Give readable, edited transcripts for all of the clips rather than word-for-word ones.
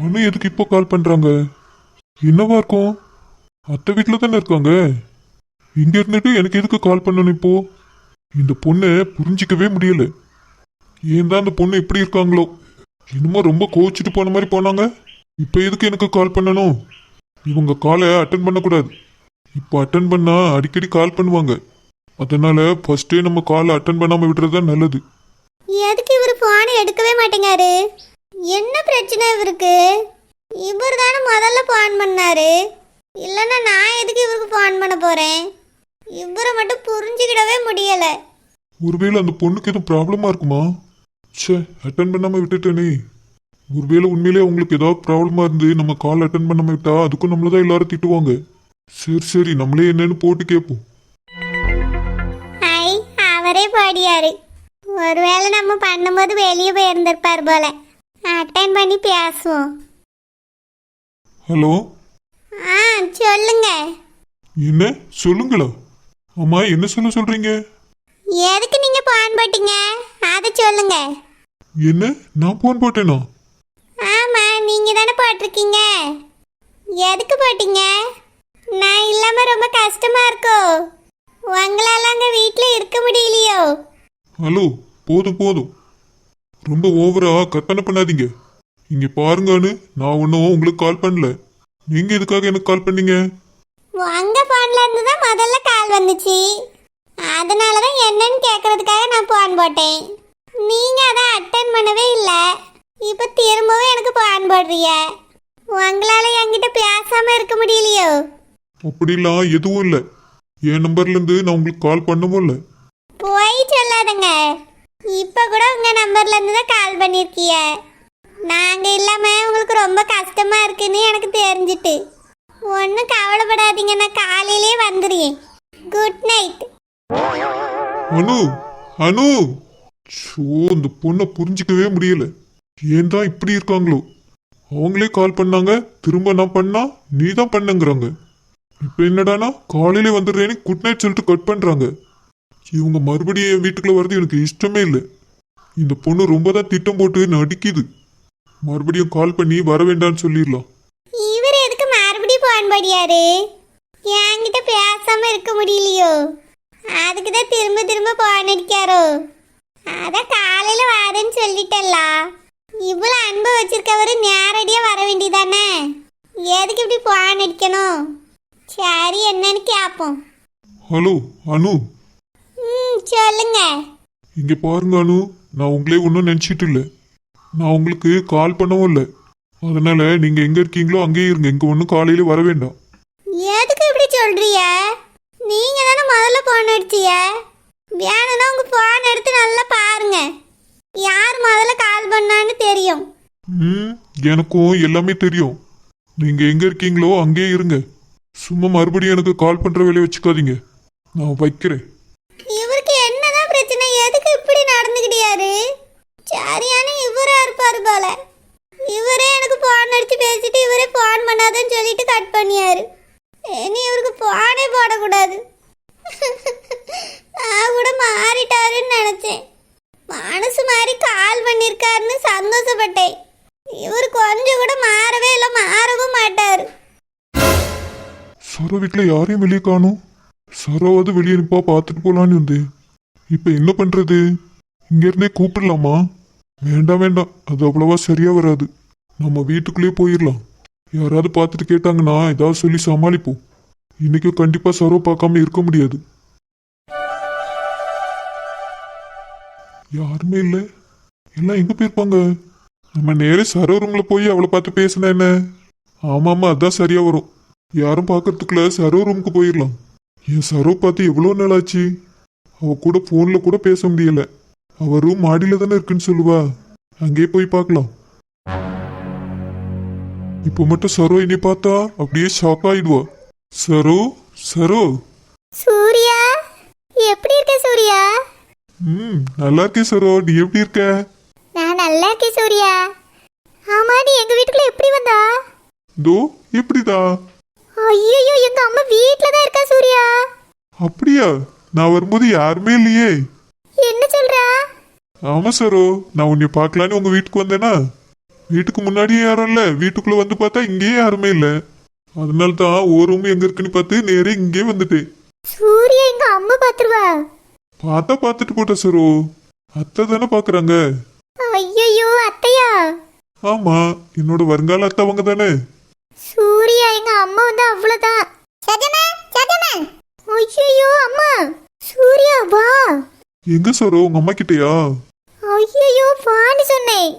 அனு எதுக்கு இப்போ கால் பண்றாங்க? என்னவா இருக்கும்? அத்தை வீட்டில் தானே இருக்காங்க. இங்க இருந்துட்டு எனக்கு எதுக்கு கால் பண்ணணும் இப்போ? இந்த பொண்ணை புரிஞ்சிக்கவே முடியல. ஏன் தான் அந்த பொண்ணு இப்படி இருக்காங்களோ? என்னமோ ரொம்ப கோச்சிட்டு போன மாதிரி போனாங்க. இப்போ எதுக்கு எனக்கு கால் பண்ணணும்? இவங்க காலை அட்டன் பண்ணக்கூடாது. இப்போ அட்டன் பண்ணா அடிக்கடி கால் பண்ணுவாங்க. அதனால ஃபர்ஸ்டே நம்ம காலை அட்டன் பண்ணாம விடுறது தான் நல்லது. எதுக்கு இவர் போனை எடுக்கவே மாட்டேங்காரு? என்ன பிரச்சனை இவருக்கு? இவர் தானே முதல்ல போன் பண்ணாரு. இல்லைன்னா நான் எதுக்கு இவருக்கு போன் பண்ண போறேன்? இவரை மட்டும் புரிஞ்சுக்கிடவே முடியல. ஒருவேளை அந்த பொண்ணுக்கு எதுவும் ப்ராப்ளமா இருக்குமா? ச்சே, அட்டன் பண்ணாம விட்டுட்டேனே. ஒருவேளை உண்மையிலே அவங்களுக்கு ஏதாவது ப்ராப்ளமா இருந்து நம்ம கால் அட்டன் பண்ணாம விட்டா அதுக்கும் நம்மளதான் எல்லாரும் திட்டுவாங்க. சரி சரி, நம்மளே என்னன்னு போட்டு கேட்போம். ஐ, அவரே பாடியாரு. ஒருவேளை நம்ம பண்ணும்போது வெளியே போயிருந்திருப்பார் போல. அட்டன் பண்ணி பேசுவோம். ஹலோ. ஆ, சொல்லுங்க. என்ன சொல்லுங்களா? அம்மா, என்ன சொல்றீங்க? எதுக்கு நீங்க போன் போட்டீங்க அதை சொல்லுங்க. என்ன, நான் போன் போட்டேனா? ஆமா, நீங்க தானே போட்டிருக்கீங்க. எதுக்கு போட்டீங்க? நான் இல்லாம ரொம்ப கஷ்டமா இருக்கோ? உங்களால அங்க வீட்டுல இருக்க முடியலையோ? ஹலோ, போதும் போதும், ரொம்ப ஓவரா கற்பனை பண்ணாதீங்க. இங்க பாருங்கன்னு நான் ஒன்றும் உங்களுக்கு கால் பண்ணல. நீங்க எதுக்காக எனக்கு கால் பண்ணீங்க? உங்க போன்ல இருந்து தான் முதல்ல கால் வந்துச்சு. அதனாலதான் என்னன்னு கேக்குறதுக்காக நான் போன் போட்டேன். நீங்க அதை அட்டன் பண்ணவே இல்லை. இப்ப திரும்பவும் எனக்கு போன் போடுறீங்க. உங்களால என்கிட்ட பேசாம இருக்க முடியலையோ? அப்படிலாம் எதுவும் இல்லை. என் நம்பர்ல இருந்து நான் உங்களுக்கு கால் பண்ணவும் இல்லை. போய் சொல்லாதங்க. இப்ப கூட உங்க நம்பர்ல இருந்து தான் கால் பண்ணிருக்கீங்க. நாங்க இல்லாம உங்களுக்கு ரொம்ப கஷ்டமா இருக்குன்னு எனக்கு தெரிஞ்சிட்டு. ஒன்னும் கவலைப்படாதீங்க, நான் காலையிலே வந்துடுறேன். Good night. அனு, அனு, ஷோ, இந்த பொண்ணை புரிஞ்சிக்கவே முடியல. ஏன் தான் இப்படி இருக்காங்களோ? அவங்களே கால் பண்ணாங்க, திரும்ப நான் பண்ணா நீ தான் பண்ணுங்கிறாங்க. இப்போ என்னடானா காலையிலே வந்துடுறேன்னு குட் நைட் சொல்லிட்டு கட் பண்றாங்க. இவங்க மறுபடியும் என் வீட்டுக்குள்ள வர்றது எனக்கு இஷ்டமே இல்லை. இந்த பொண்ணு ரொம்ப தான் திட்டம் போட்டு நடிக்குது. மறுபடியும் கால் பண்ணி வர வேண்டாம்னு சொல்லிடலாம். இவர் எதுக்கு மறுபடியும் போன் படியாரு? என்கிட்ட பேசாம இருக்க முடியலையோ? அதுக்கு தான் திரும்ப திரும்ப போன் அடிக்காரோ? அதான் காலையில வரேன்னு சொல்லிட்டல்ல. இவ்வளவு அன்பு வச்சிருக்கவரு நேரடியா வர வேண்டியதானே? எதுக்கு இப்படி போன் அடிக்கணும்? சரி, என்னன்னு கேட்போம். ஹலோ அனு. சொல்லுங்க. இங்க பாருங்க அனு, நான் உங்களே ஒன்றும் நினச்சிட்டு இல்லை. நான் உங்களுக்கு கால் பண்ணவும் இல்லை. அதனால நீங்க எங்க இருக்கீங்களோ அங்கேயே இருங்க. இங்க ஒன்றும் காலையில வர வேண்டாம். எதுக்கு இப்படி சொல்றிய? நீங்க தானே முதல்ல போன் அடிச்சிய. வேணும்னா உங்க போன் எடுத்து நல்லா பாருங்க. யார் முதல்ல கால் பண்ணான்னு தெரியும். எனக்கும் எல்லாமே தெரியும். நீங்க எங்க இருக்கீங்களோ அங்கேயே இருங்க. சும்மா மறுபடியும் எனக்கு கால் பண்ற வேலையை வச்சுக்காதீங்க. நான் வைக்கிறேன். இவருக்கு என்னதான் பிரச்சனை? எதுக்கு இப்படி நடந்துக்கிட்டியாரு? சரியான இவரா இருப்பாரு போல. இவரே எனக்கு போன் அடிச்சு பேசிட்டு இவரே போன் பண்ணாதன்னு சொல்லிட்டு கட் பண்ணியாரு. இனி இவருக்கு போனே போடக்கூடாது. நான் கூட மாறிட்டாருன்னு நினைச்சேன். மனசு மாறி கால் பண்ணிருக்காருன்னு சந்தோஷப்பட்டேன். இவர் கொஞ்சம் கூட மாறவே இல்லை, மாறவும் மாட்டாரு. சரோ வீட்டுல யாரையும் வெளியே காணும். சரோவாவது வெளியே நிப்பா, பார்த்துட்டு போலான்னு வந்தேன். இப்ப என்ன பண்றது? இங்க இருந்தே கூப்பிடலாமா? வேண்டாம் வேண்டாம், அது அவ்வளவா சரியா வராது. நம்ம வீட்டுக்குள்ளேயே போயிடலாம். யாராவது பார்த்துட்டு கேட்டாங்கன்னா ஏதாவது சொல்லி சமாளிப்போம். இன்னைக்கும் கண்டிப்பா சரோ பார்க்காம இருக்க முடியாது. யாருமே இல்லை. எல்லாம் எங்க போயிருப்பாங்க? நம்ம நேரே சரோ ரூம்ல போய் அவளை பார்த்து பேசினா என்ன? ஆமாமா, அதான் சரியா வரும். யாரும் பார்க்கறதுக்குள்ள சரோ ரூமுக்கு போயிடலாம். என் சரோ பார்த்து எவ்வளோ நாள் ஆச்சு. அவ கூட போன்ல கூட பேச முடியல. அவ ரூம் மாடியில தானே இருக்குன்னு சொல்லுவா. அங்கேயே போய் பார்க்கலாம். இப்போ மட்டும் சரோ என்னை பார்த்தா அப்படியே ஷாக் ஆயிடுவா. சரோ, சரோ. சூர்யா, எப்படி இருக்க சூர்யா? நல்லா இருக்கேன் சரோ, நீ எப்படி இருக்க? நான் நல்லா இருக்கேன் சூர்யா. ஆமா, நீ எங்க வீட்டுக்குள்ள எப்படி வந்தா? தோ எப்படிதா? ஐயோ, எங்க அம்மா வீட்ல தான் இருக்கா சூர்யா. அப்படியா? நான் வரும்போது யாருமே இல்லையே. என்ன சொல்றா? ஆமா சரோ, நான் உன்னை பார்க்கலான்னு உங்க வீட்டுக்கு வந்தேனா, வீட்டுக்கு முன்னாடியே யாரும் இல்ல, வீட்டுக்குள்ள வந்து பார்த்தா இங்கேயே யாருமே இல்ல. அதனால தான் ஒரு ரூம் எங்க இருக்குன்னு பார்த்து நேரே இங்கே வந்துட்டேன். சூர்யா எங்க அம்மா பாத்துருவா. பார்த்தா பார்த்துட்டு போட்ட சரோ, அத்தை தானே பாக்குறாங்க. ஐயோ அத்தையா? ஆமா, என்னோட வருங்கால அத்தை அவங்க தானே. சூர்யா எங்க அம்மா வந்து அவ்வளவுதான். சஜனா சஜனா. ஐயோ அம்மா. சூர்யா வா. எங்க சரோ, உங்க அம்மா கிட்டயா? ஐயோ வான்னு சொன்னேன்.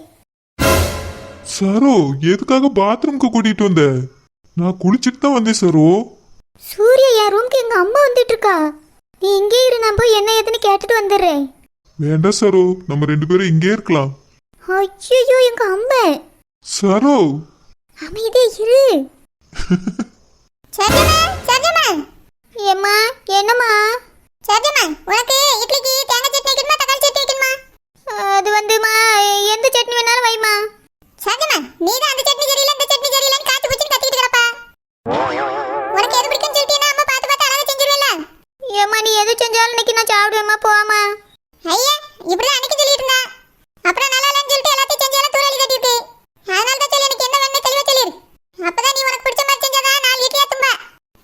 சரோ, எதுக்காக பாத்ரூம்க்கு கூட்டிட்டு வந்த? நான் குளிச்சிட்டு தான் வந்தேன் சரோ. சூர்யா என் ரூம்க்கு எங்க அம்மா வந்துட்டு இருக்கா. நீ இங்கே இரு, நான் போய் என்ன ஏதுன்னு கேட்டுட்டு வந்துடுறேன். வேண்டாம் சரோ, நம்ம 2 பேரும் இங்கே இருக்கலாம். ஐயோ எங்க அம்மா. சரோ அமைதியா இரு. சஜனா சஜனா. ஏம்மா என்னம்மா? சஜனா உனக்கு இட்லிக்கு தேங்காய் சட்னி வைக்கணுமா தக்காளி சட்னி வைக்கணுமா? அது வந்துமா எந்த சட்னி வேணாலும் வைமா. சஜனா நீ தான் அந்த சட்னி சரியில்லை இந்த சட்னி சரியில்லைன்னு காத்து பூச்சிட்டு கத்திட்டு கிடப்பா. உனக்கு எது பிடிக்கும்னு சொல்லிட்டீனா அம்மா பார்த்து பார்த்து அழகா செஞ்சிருவேல. ஏம்மா நீ எது செஞ்சாலும் இன்னைக்கு நான் சாப்பிடுவேம்மா, போமா. ஐயா இப்படி அன்னைக்கு சொல்லிட்டு இருந்தா, அப்புறம் நல்லா இல்லைன்னு சொல்லிட்டு எல்லாத்தையும் செஞ்சாலும் தூரலி கட்டிட்டு. அதனால தான் சொல்லி எனக்கு என்ன வேணும் தெளிவா சொல்லிரு. அப்பதான் நீ உனக்கு பிடிச்ச மாதிரி செஞ்சாதான் நாலு வீட்லயே தும்ப.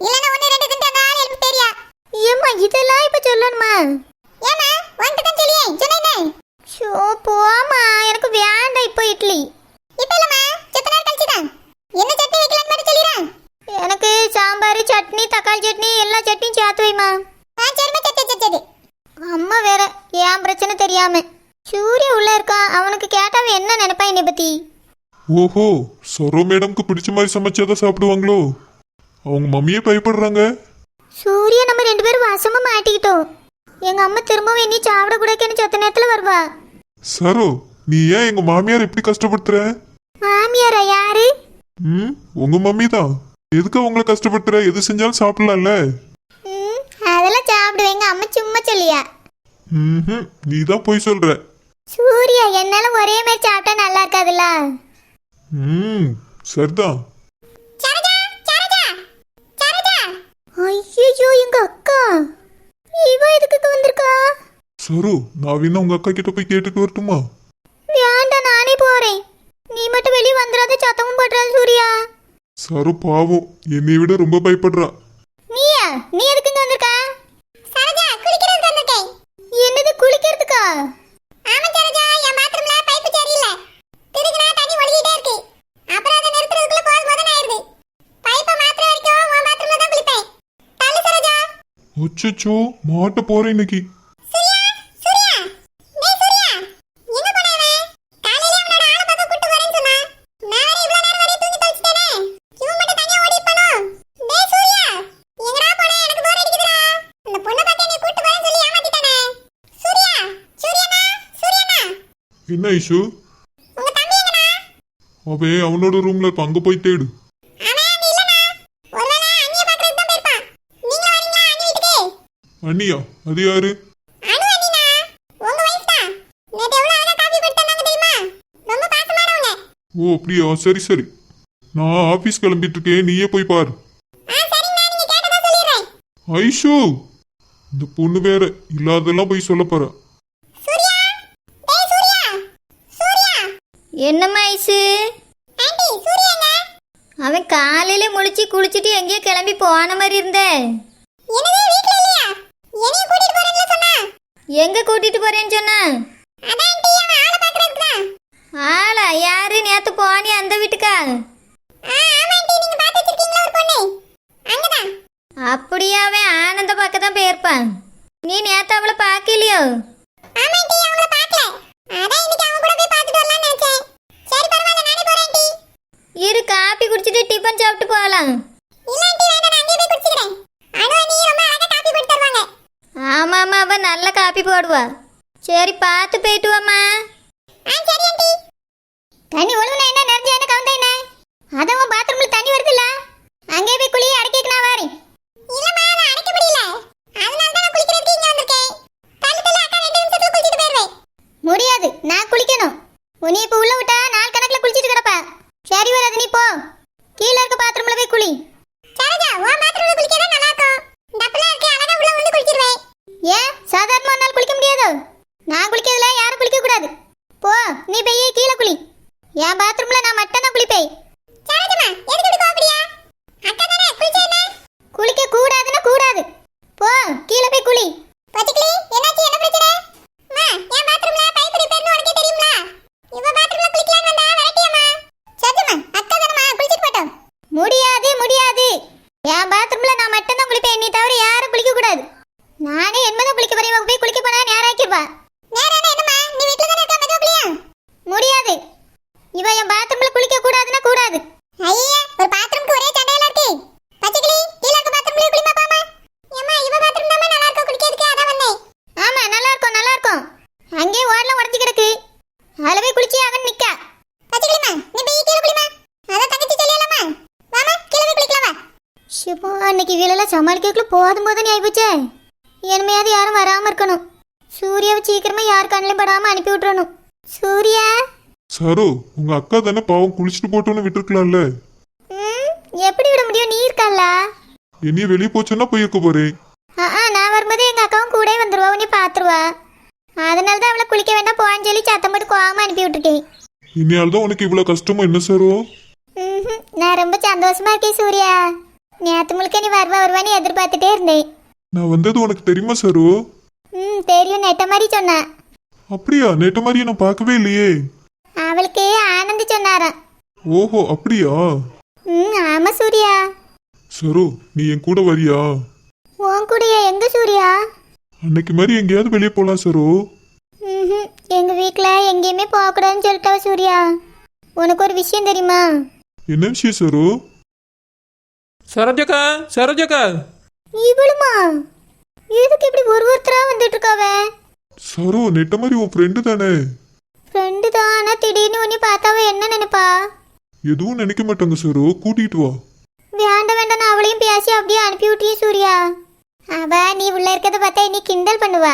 இல்லனா 1 2 தின்ட்டு அந்த ஆள் எழுப்பி தெரியா. ஏம்மா இதெல்லாம் இப்ப சொல்லணுமா? ஏம்மா வந்துட்டு தான் சொல்லியே சொன்னேனே. ஷோ போமா, எனக்கு வேண்டாம் இப்போ இட்லி. இப்போ இல்லம்மா, செத்த நேரம் கழிச்சு தான். என்ன சட்னி வைக்கலாம்னு மட்டும் சொல்லிரா. எனக்கு சாம்பார் சட்னி தக்காளி சட்னி எல்லா சட்னியும் சேர்த்து வைமா. சரிம்மா சரி. அம்மா வேற ஏன் பிரச்சனை தெரியாம. சூரிய உள்ள இருக்கான், அவனுக்கு கேட்டாவே என்ன நினைப்பா என்னை பத்தி. ஓஹோ, சரோ மேடம்க்கு பிடிச்ச மாதிரி சமைச்சாதான் சாப்பிடுவாங்களோ? அவங்க மம்மியே பயப்படுறாங்க. சூர்யா நம்ம 2 பேரும் வாசமா மாட்டிக்கிட்டோம். எங்க அம்மா திரும்பவும் இனி சாப்பிட கூடாதுன்னு சொத்த நேரத்துல வருவா. சரோ, நீ ஏன் எங்க மாமியார் எப்படி கஷ்டப்படுத்துற? மாமியாரா யாரு? உங்க மம்மி தான். எதுக்கு அவங்கள கஷ்டப்படுத்துற? எது செஞ்சாலும் சாப்பிடலாம்ல. அதெல்லாம் சாப்பிடுவேங்க, அம்மா சும்மா சொல்லியா. நீ தான் போய் சொல்ற. சூர்யா என்னால ஒரே மாதிரி சாப்பிட்டா நல்லா இருக்காதுல்ல. சரிதான். ஐயோ எங்க அக்கா, இவ எதுக்கு வந்திருக்கா? சரோ, நான் வேணா உங்க அக்கா கிட்ட போய் கேட்டுட்டு வரட்டுமா? வேண்டாம் நானே போறேன். நீ மட்டும் வெளியே வந்துடாத, சத்தமும் பண்றாது சூர்யா. சரோ பாவம், என்னை விட ரொம்ப பயப்படுறா. நீயா? நீ எதுக்கு இங்க வந்திருக்கா? சரோஜா குளிக்கிறதுக்கு வந்திருக்கேன். என்னது குளிக்கிறதுக்கா? ஆமா சரோஜா, என் பாத்ரூம்ல பைப் சரியில்லை. திருகுனா தண்ணி ஒழுகிட்டே இருக்கு. அப்புறம் அதை நிறுத்துறதுக்குள்ள போதும் ஆயிருது. பைப்பை மாத்துற வரைக்கும் உன் பாத்ரூம்ல தான் குளிப்பேன். தள்ளு சரோஜா. அச்சச்சோ, மாட்ட போறேன் இன்னைக்கு. என்ன ஐஷு? அவன் அவனோட ரூம்ல இருப்பான், அங்க போய் தேடு. அண்ணியா? அது யாரு? ஓ அப்படியா, சரி சரி. நான் ஆபீஸ் கிளம்பிட்டு இருக்கேன், நீயே போய் பாரு. ஐஷு, இந்த பொண்ணு வேற இல்லாதெல்லாம் போய் சொல்ல போற. என்னம்மா ஐசு? அவன் காலையில முழிச்சு குளிச்சுட்டு எங்கேயோ கிளம்பி போன மாதிரி இருந்தே. எங்க கூட்டிட்டு போறேன்னு சொன்ன? ஆளா? யாரு? நேத்து போனி அந்த வீட்டுக்கா? அப்படியா? அவன் ஆனந்த பக்கம் தான் போயிருப்பான். நீ நேத்து அவளை பார்க்கலையோ? இரு, காப்பி குடிச்சிட்டு டிபன் சாப்பிட்டு போகலாம். ஆமா ஆமா, அவ நல்ல காப்பி போடுவா. சரி பார்த்து போயிட்டு வாமா. தண்ணி ஒழுங்குனா என்ன, நிறைஞ்ச என்ன கவுந்த என்ன? அதான் உன் பாத்ரூம்ல தண்ணி வருதுல்ல, அங்கே போய் குளிய அடக்கிக்கு நான் வாரேன். முடியாது, நான் குளிக்கணும். உன்னை இப்ப உள்ள விட்டா நாள் கணக்குல குளிச்சிட்டு கிடப்பா. சரி வராது, நீ போ. கீழ இருக்க பாத்ரூம்ல போய் குளி. சரோஜா, உன் பாத்ரூம்ல குளிக்கறது நல்லா இருக்கும். டப்பலா இருக்கு, அழகா உள்ள வந்து குளிச்சிடுவேன். ஏன் சாதாரணமா நாள் குளிக்க முடியாது? நான் குளிக்கிறதுல யாரும் குளிக்க கூடாது. போ, நீ போய் கீழ குளி. என் பாத்ரூம்ல நான் மட்டும் தான் குளிப்பேன். சரோஜம்மா எதுக்கு இப்படி கோவப்படியா? அக்கா தானே குளிச்சேனே. குளிக்க கூடாதுன்னா கூடாது. போ கீழே போய் குளி. பச்சைக்கிளி என்னாச்சு, என்ன பிரச்சனை? அம்மா என் பாத்ரூம்ல பைப் ரிப்பேர்னு உனக்கே தெரியுமா? இவ பாத்ரூம்ல குளிக்கலாம் வந்தா வரட்டியம்மா. சரோஜம்மா அக்கா தானம்மா குளிச்சிட்டு போட்டோம். முடியாது முடியாது. என் பாத்ரூம்ல நான் மட்டும் தான் குளிப்பேன். நீ தவிர யாரும் குளிக்க கூடாது. நானே என்னதான் குளிக்க போறேன். போய் குளிக்க போனா நேரம் ஆக்கிடுவா. நேரம் என்னம்மா, நீ வீட்ல தானே இருக்க, மெதுவா குளியா. முடியாது. இவ என் பாத்ரூம்ல குளிக்க கூடாதுன்னா கூடாது. ஐயா ஒரு பாத்ரூம்க்கு ஒரே சண்டையில இருக்கு. பச்சைக்கிளி கீழ இருக்க பாத்ரூம்ல குளிமா பாமா. அம்மா இவ பாத்ரூம் தான் நல்லா இருக்கு குளிக்கிறதுக்கு, அதான் வந்தேன். ஆமா நல்லா இருக்கும் நல்லா இருக்கும். அங்கே ஓடலாம் உடைஞ்சு கிடக்கு. அதுல போய் குளிச்சி அவன் நிக்க. பச்சைக்கிளிமா நீ போய் கீழ குளிமா. அத தங்கச்சி சொல்லியலாமா. வாமா கீழ போய் குளிக்கலாம் வா. ஷிபா அன்னைக்கு வீலெல்லாம் சமாளிக்கக்குள்ள போதும் போதும் ஆயிப்போச்சே. இனிமையாவது யாரும் வராம இருக்கணும். சூர்யாவை சீக்கிரமா யார் கண்ணிலும் படாம அனுப்பி விட்டுறணும். சூர்யா சரோ, உங்க அக்கா தானே பாவம் குளிச்சுட்டு போட்டோன்னு விட்டுருக்கலாம்ல. எப்படி விட முடியும், நீ இருக்கல்ல. என்னைய வெளியே போச்சோன்னா போயிருக்க போறேன். நான் வரும்போது எங்க அக்காவும் கூட வந்துருவா, உன்னை பாத்துருவா. அதனால தான் அவளை குளிக்க வேண்டாம் போன்னு சொல்லி சத்தம் போட்டு கோவமா அனுப்பி விட்டுட்டேன். இனியால் தான் உனக்கு இவ்வளவு கஷ்டமா என்ன சரோ? நான் ரொம்ப சந்தோஷமா இருக்கேன் சூர்யா. நேத்து முழுக்க நீ வருவான்னு எதிர்பார்த்துட்டே இருந்தேன். நான் வந்தது உனக்கு தெரியுமா சரோ? தெரியும், நெட்ட மாதிரி சொன்னா. அப்படியா? நேற்று மாதிரியே நான் பார்க்கவே இல்லையே. அவளுக்கு ஆனந்த் சொன்னாராம். ஓஹோ அப்படியா? ஆமா சூர்யா. சரோ நீ என் கூட வரியா? உன் கூடயா? எங்க சூர்யா? அன்னைக்கு மாதிரி எங்கேயாவது வெளியே போலாம் சரோ. எங்க வீட்ல எங்கேயுமே போகக்கூடாதுன்னு சொல்லிட்டா சூர்யா. உனக்கு ஒரு விஷயம் தெரியுமா? என்ன விஷயம் சரோ? சரோஜக்கா சரோஜக்கா. இவளுமா? எதுக்கு இப்படி ஒருத்தரா வந்துட்டு இருக்காவ? சரோ நெட்ட மாதிரி உன் ஃப்ரெண்டு தானே? ஃப்ரெண்டு தான், ஆனா திடீர்னு உன்னை பார்த்தாவ என்ன நினைப்பா? எதுவும் நினைக்க மாட்டாங்க சரோ, கூட்டிட்டு வா. வேண்டாம் வேண்டாம், நான் அவளையும் பேசி அப்படியே அனுப்பி விட்டியே சூர்யா. அவ நீ உள்ள இருக்கிறத பார்த்தா நீ கிண்டல் பண்ணுவா.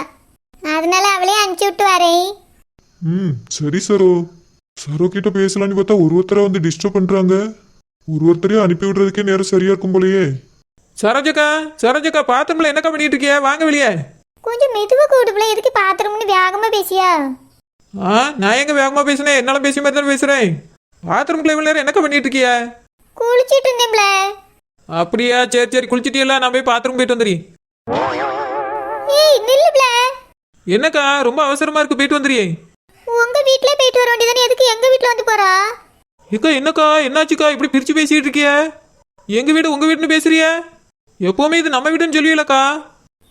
அதனால அவளையும் அனுப்பிச்சு விட்டு வரேன். சரி சரோ. சரோ கிட்ட பேசலான்னு பார்த்தா ஒருத்தரை வந்து டிஸ்டர்ப் பண்றாங்க. ஒருத்தரையும் அனுப்பி விடுறதுக்கே நேரம் சரியா இருக்கும் போலயே. சரோஜக்கா சரோஜக்கா பாத்ரூம்ல என்னக்கா பண்ணிட்டு இருக்கிய? வாங்க வெளியே. கொஞ்சம் மெதுவா கூடுப்புல, எதுக்கு பாத்ரூம்னு வேகமா பேசியா? நான் எங்க வேகமா பேசுனேன்? என்னால பேசி மாதிரி தான் பேசுறேன். பாத்ரூம்குள்ள இவ்வளவு நேரம் என்னக்கா பண்ணிட்டு இருக்கிய? குளிச்சிட்டு இருந்தேன்ல. அப்படியா? சரி சரி குளிச்சிட்டியல்ல, நான் போய் பாத்ரூம் போயிட்டு வந்துடுறேன். ஏய் நில்லுப்ல. என்னக்கா ரொம்ப அவசரமா இருக்கு, போயிட்டு வந்துடுறேன். உங்க வீட்லயே போயிட்டு வர வேண்டியதானே, எதுக்கு எங்க வீட்ல வந்து போறா? ஏக்கா என்னக்கா என்னாச்சுக்கா இப்படி பிரிச்சு பேசிட்டு இருக்கிய? எங்க வீடு உங்க வீடுன்னு பேசுறிய? எப்பவுமே இது நம்ம வீடுன்னு சொல்லுவீங்களக்கா.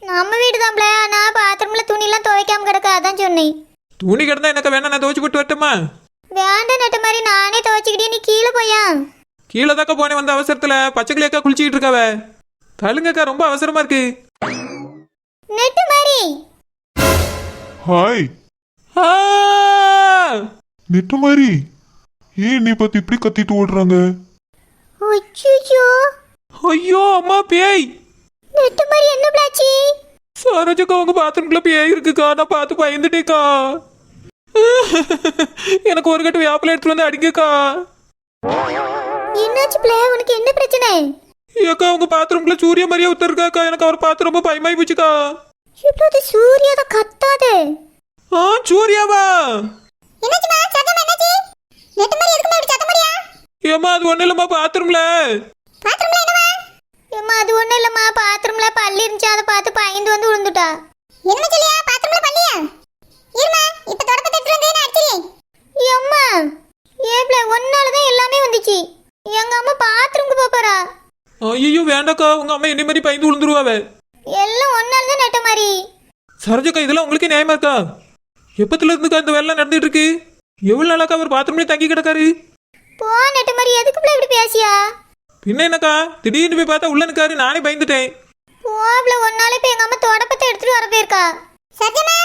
நம்ம வீடு தான்ல, நான் பாத்ரூம்ல துணி எல்லாம் துவைக்காம கிடக்க, அதான் சொன்னேன். துணி கிடந்தா என்னக்கா வேணா நான் துவைச்சு போட்டு வரட்டுமா? வேண்டாம் நட்ட மாதிரி நானே துவைச்சுக்கிட்டே, நீ கீழே போயா. கீழே தாக்கா போனேன் வந்த அவசரத்துல. பச்சைக்கிளியக்கா குளிச்சுக்கிட்டு இருக்காவ. தள்ளுங்கக்கா ரொம்ப அவசரமா இருக்கு. நெட்டு மாதிரி. ஹாய் நெட்ட மாதிரி. ஏன் நீ பார்த்து இப்படி கத்திட்டு ஓடுறாங்க? அச்சச்சோ. ஐயோ அம்மா பேய். நெட்டு மாதிரி என்ன பிளாச்சி? சரோஜக்கா உங்க பாத்ரூம்குள்ள பேய் இருக்குக்கா, நான் பார்த்து பயந்துட்டேக்கா. எனக்கு ஒரு கட்டு வேப்பில எடுத்துட்டு வந்து அடிங்கக்கா. என்னாச்சு பிள்ளை, உனக்கு என்ன பிரச்சனை? ஏக்கா உங்க பாத்ரூம்குள்ள சூரிய மாதிரியா உத்தருக்காக்கா, எனக்கு அவர் பார்த்து ரொம்ப பயமாயி போச்சுக்கா. இப்படி சூர்யா தான் கத்தாதே. சூர்யாவா? என்னாச்சுமா? சத்தம் என்னாச்சு? நெட்டு மாதிரி எதுக்கு அப்படி சத்தம் போடியா? ஏம்மா அது ஒண்ணு இல்லம்மா, பாத்ரூம்ல என்னமா? ஏம்மா அது ஒண்ணு இல்லம்மா, பாத்ரூம்ல பல்லி இருந்துச்சு, அதை பார்த்து பயந்து வந்து விழுந்துட்டா. என்ன சொல்லியா? பாத்ரூம்ல பல்லியா? இருமா இப்ப தொடப்பத்தை எடுத்து வந்து நான் அடிச்சிரேன். அம்மா ஏப்ல ஒன்னால தான் எல்லாமே வந்துச்சு. எங்க அம்மா பாத்ரூம்க்கு போறா. ஐயோ வேண்டாக்கா, உங்க அம்மா என்ன மாதிரி பயந்து விழுந்துருவாவ. எல்லாம் ஒன்னால தான் நட்ட மாதிரி. சரோஜக்கா இதெல்லாம் உங்களுக்கு நியாயமா இருக்கா? எப்பத்துல இருந்துக்கா இந்த வேலை நடந்துட்டு இருக்கு? எவ்வளவு நாளாக்கா அவர் பாத்ரூம்லயே தங்கி கிடக்காரு? போ நட்ட மாதிரி, எதுக்கு இப்படி இப்படி பேசியா? பின்ன என்னக்கா திடீர்னு போய் பார்த்தா உள்ள நிக்காரு, நானே பயந்துட்டேன். போப்ல ஒன்னால இப்ப எங்க அம்மா தொடப்பத்தை எடுத்துட்டு வர போயிருக்கா. சத்தியமா